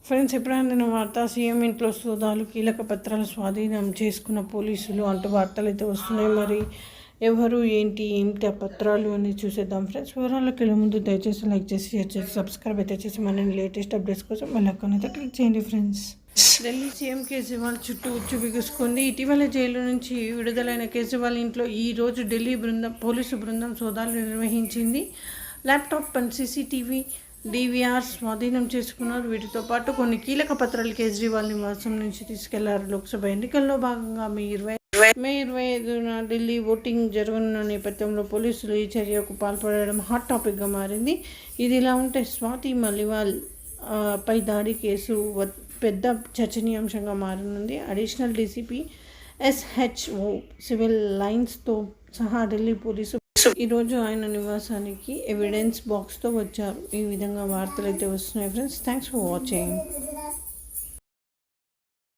Friends, ఎప్పుడైనా వార్త CM ఇంట్లో సోదాలు, కీలక పత్రాలు స్వాధీనం చేసుకున్న పోలీసులు అంటూ వార్తలు అయితే వస్తున్నాయి. మరి ఎవరు ఏంటి ఆ పత్రాలు అని చూసేద్దాం. ఫ్రెండ్స్, వివరాల్లోకి వెళ్ళే ముందు దయచేసి లైక్ చేసి షేర్ చేసి సబ్స్క్రైబ్ అయితే చేసి మన లేటెస్ట్ అప్డేట్స్ కోసం మళ్ళీ అక్కడైతే క్లిక్ చేయండి. ఫ్రెండ్స్, ఢిల్లీ సీఎం కేజ్రీవాల్ చుట్టూ ఉచ్చు బిగుసుకుంది. ఇటీవల జైలు నుంచి విడుదలైన కేజ్రీవాల్ ఇంట్లో ఈ రోజు ఢిల్లీ పోలీసు బృందం సోదాలు నిర్వహించింది. ల్యాప్టాప్ అండ్ సీసీటీవీ DVR స్వాధీనం చేసుకున్నారు. వీటితో పాటు కొన్ని కీలక పత్రాలు కేజ్రీవాల్ నివాసం నుంచి తీసుకెళ్లారు. లోక్సభ ఎన్నికల్లో భాగంగా మే 25న ఢిల్లీ ఓటింగ్ జరగనున్న నేపథ్యంలో పోలీసులు ఈ చర్యకు పాల్పడడం హాట్ టాపిక్గా మారింది. ఇది ఇలా ఉంటే స్వాతి మలివాల్ పై దాడి కేసు పెద్ద చర్చనీయాంశంగా మారనుంది. అడిషనల్ డీసీపీ SHO సివిల్ లైన్స్తో సహా ఢిల్లీ పోలీసు ఈరోజు ఆయన నివాసానికి ఎవిడెన్స్ బాక్స్తో వచ్చారు. ఈ విధంగా వార్తలు అయితే వస్తున్నాయి. Friends, thanks for watching.